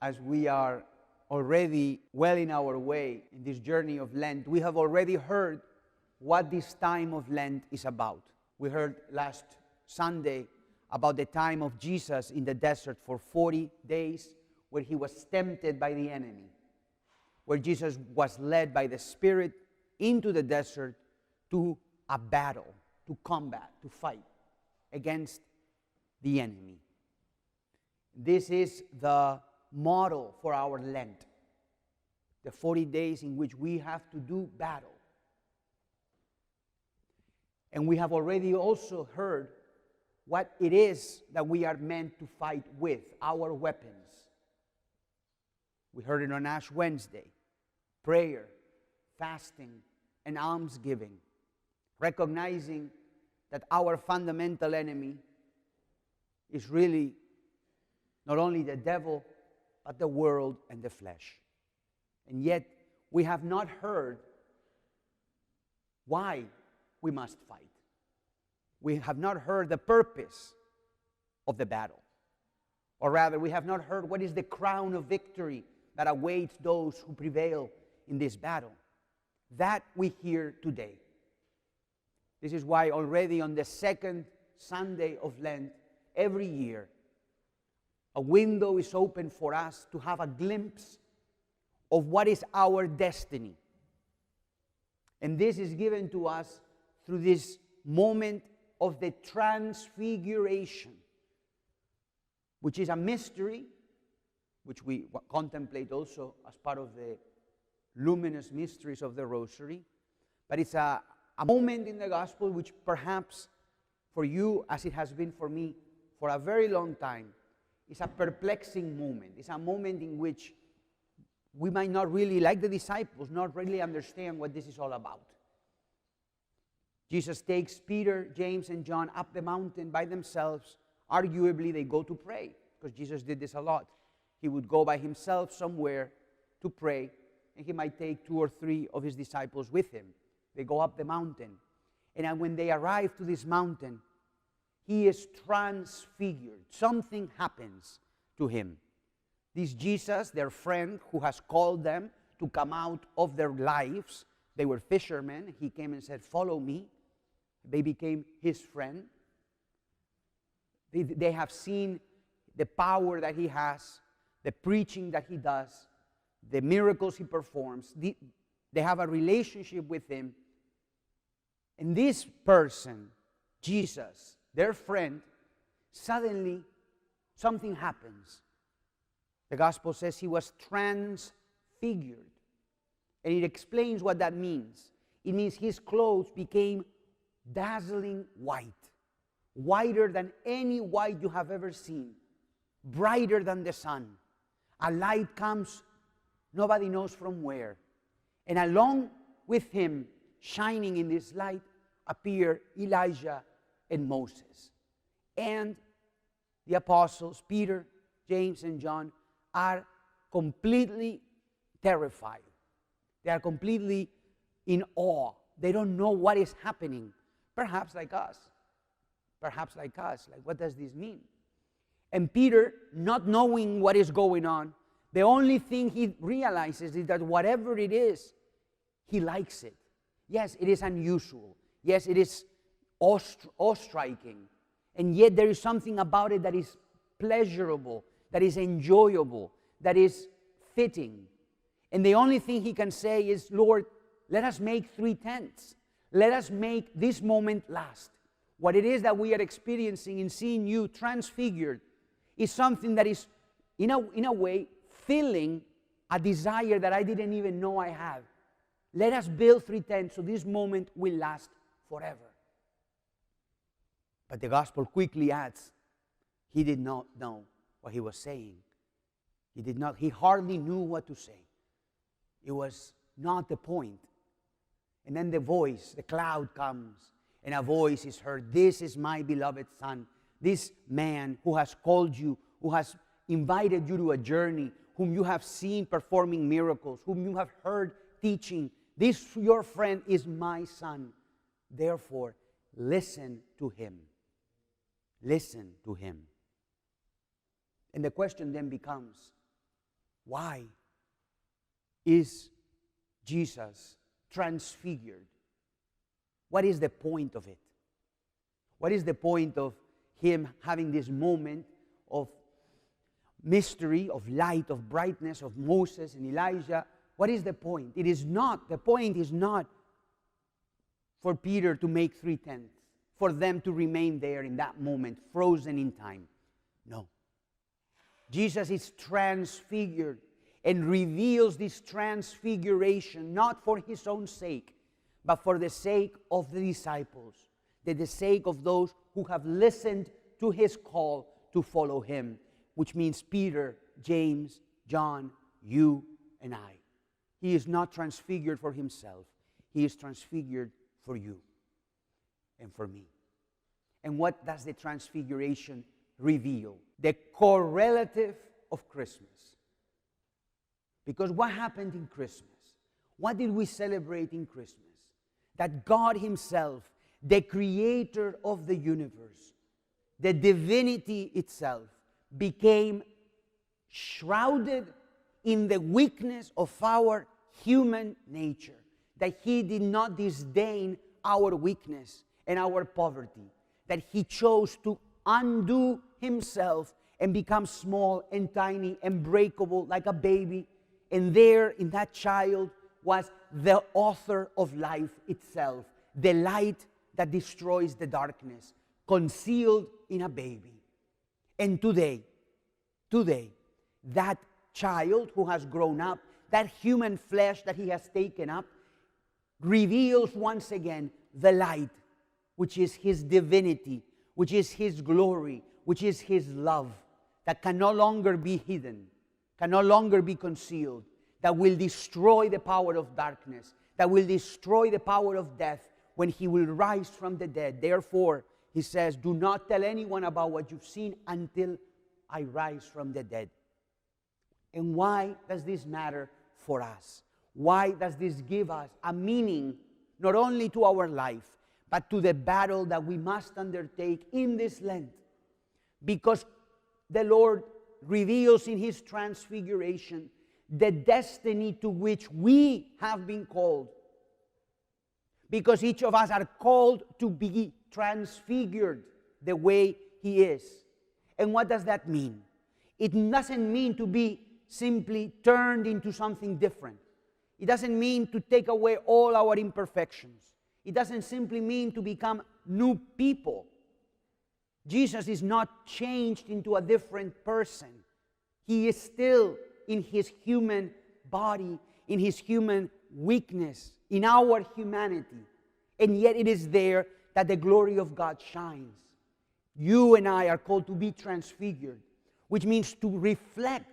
as we are already well in our way in this journey of Lent, we have already heard what this time of Lent is about. We heard last Sunday about the time of Jesus in the desert for 40 days, where he was tempted by the enemy, where Jesus was led by the Spirit into the desert to a battle, to combat, to fight against the enemy. This is the model for our Lent, the 40 days in which we have to do battle. And we have already also heard what it is that we are meant to fight with, our weapons. We heard it on Ash Wednesday: prayer, fasting, and almsgiving, recognizing that our fundamental enemy is really not only the devil, but the world and the flesh. And yet, we have not heard why we must fight. We have not heard the purpose of the battle. Or rather, we have not heard what is the crown of victory that awaits those who prevail in this battle. That we hear today. This is why already on the second Sunday of Lent, every year, a window is open for us to have a glimpse of what is our destiny. And this is given to us through this moment of the Transfiguration, which is a mystery, which we contemplate also as part of the luminous mysteries of the Rosary. But it's a moment in the Gospel which perhaps for you, as it has been for me for a very long time, is a perplexing moment. It's a moment in which we might not really, like the disciples, not really understand what this is all about. Jesus takes Peter, James, and John up the mountain by themselves. Arguably, they go to pray, because Jesus did this a lot. He would go by himself somewhere to pray, and he might take 2 or 3 of his disciples with him. They go up the mountain. And when they arrive to this mountain, he is transfigured. Something happens to him. This Jesus, their friend, who has called them to come out of their lives, they were fishermen. He came and said, "Follow me." They became his friend. They have seen the power that he has, the preaching that he does, the miracles he performs. They have a relationship with him. And this person, Jesus, their friend, suddenly something happens. The Gospel says he was transfigured. And it explains what that means. It means his clothes became dazzling white, whiter than any white you have ever seen, brighter than the sun. A light comes, nobody knows from where. And along with him, shining in this light, appear Elijah and Moses. And the apostles, Peter, James, and John, are completely terrified. They are completely in awe. They don't know what is happening. Perhaps like us. Perhaps like us. Like, what does this mean? And Peter, not knowing what is going on, the only thing he realizes is that whatever it is, he likes it. Yes, it is unusual. Yes, it is awe-striking. And yet there is something about it that is pleasurable, that is enjoyable, that is fitting. And the only thing he can say is, "Lord, let us make 3 tents. Let us make this moment last." What it is that we are experiencing in seeing you transfigured is something that is, in a way, filling a desire that I didn't even know I had. Let us build 3 tents so this moment will last forever. But the Gospel quickly adds, he did not know what he was saying. He hardly knew what to say. It was not the point. And then the cloud comes, and a voice is heard. "This is my beloved Son." This man who has called you, who has invited you to a journey, whom you have seen performing miracles, whom you have heard teaching. This, your friend, is my Son. Therefore, listen to him. Listen to him. And the question then becomes, Why is Jesus transfigured? What is the point of it? What is the point of him having this moment of mystery, of light, of brightness, of Moses and Elijah? What is the point? The point is not for Peter to make 3 tents, for them to remain there in that moment, frozen in time. No. Jesus is transfigured and reveals this transfiguration not for his own sake, but for the sake of the disciples, the sake of those who have listened to his call to follow him, which means Peter, James, John, you, and I. He is not transfigured for himself. He is transfigured for you and for me. And what does the transfiguration reveal? The correlative of Christmas. Because what happened in Christmas? What did we celebrate in Christmas? That God himself, the creator of the universe, the divinity itself, became shrouded in the weakness of our human nature. That he did not disdain our weakness and our poverty. That he chose to undo himself and become small and tiny and breakable like a baby. And there in that child was the author of life itself, the light that destroys the darkness, concealed in a baby. And today, that child who has grown up, that human flesh that he has taken up, reveals once again the light, which is his divinity, which is his glory, which is his love, that can no longer be hidden, can no longer be concealed, that will destroy the power of darkness, that will destroy the power of death when he will rise from the dead. Therefore, he says, do not tell anyone about what you've seen until I rise from the dead. And why does this matter for us? Why does this give us a meaning, not only to our life, but to the battle that we must undertake in this Lent? Because the Lord reveals in his transfiguration the destiny to which we have been called. Because each of us are called to be transfigured the way he is. And what does that mean? It doesn't mean to be simply turned into something different. It doesn't mean to take away all our imperfections. It doesn't simply mean to become new people. Jesus is not changed into a different person. He is still in his human body, in his human weakness, in our humanity. And yet it is there that the glory of God shines. You and I are called to be transfigured, which means to reflect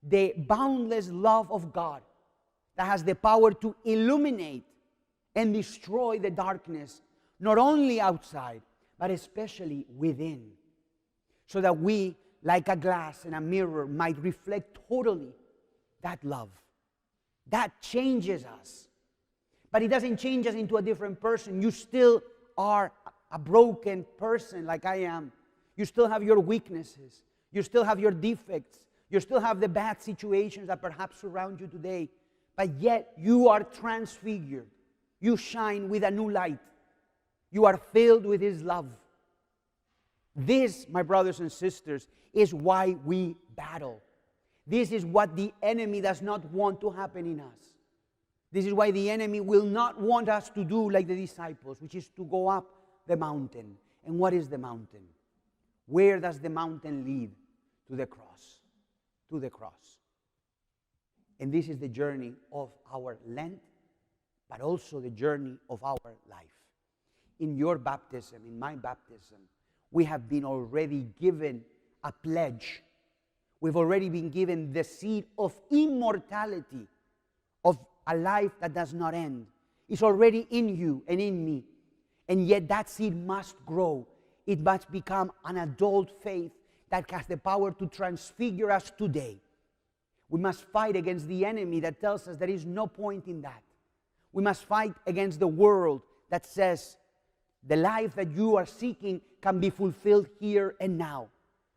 the boundless love of God that has the power to illuminate and destroy the darkness, not only outside, but especially within. So that we, like a glass and a mirror, might reflect totally that love. That changes us. But it doesn't change us into a different person. You still are a broken person like I am. You still have your weaknesses. You still have your defects. You still have the bad situations that perhaps surround you today. But yet you are transfigured. You shine with a new light. You are filled with his love. This, my brothers and sisters, is why we battle. This is what the enemy does not want to happen in us. This is why the enemy will not want us to do like the disciples, which is to go up the mountain. And what is the mountain? Where does the mountain lead? To the cross. To the cross. And this is the journey of our Lent, but also the journey of our life. In your baptism, in my baptism, we have been already given a pledge. We've already been given the seed of immortality, of a life that does not end. It's already in you and in me. And yet that seed must grow. It must become an adult faith that has the power to transfigure us today. We must fight against the enemy that tells us there is no point in that. We must fight against the world that says the life that you are seeking can be fulfilled here and now.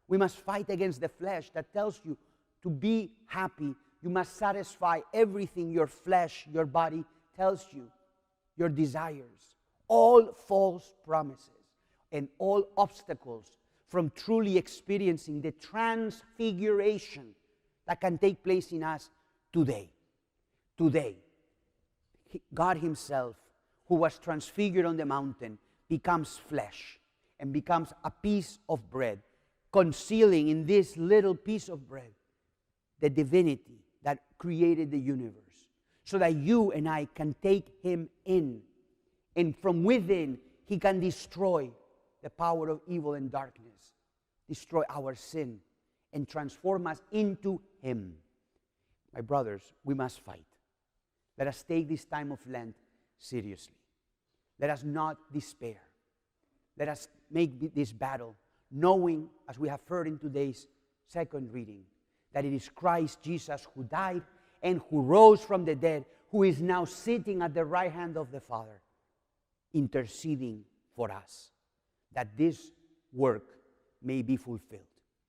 We must fight against the flesh that tells you To be happy, you must satisfy everything your flesh, your body tells you, your desires, all false promises, and all obstacles from truly experiencing the transfiguration that can take place in us today. Today, God Himself, who was transfigured on the mountain, becomes flesh and becomes a piece of bread, concealing in this little piece of bread the divinity that created the universe, so that you and I can take Him in, and from within He can destroy the power of evil and darkness, destroy our sin, and transform us into Him. My brothers, we must fight. Let us take this time of Lent seriously. Let us not despair. Let us make this battle, knowing, as we have heard in today's second reading, that it is Christ Jesus who died and who rose from the dead, who is now sitting at the right hand of the Father, interceding for us, that this work may be fulfilled.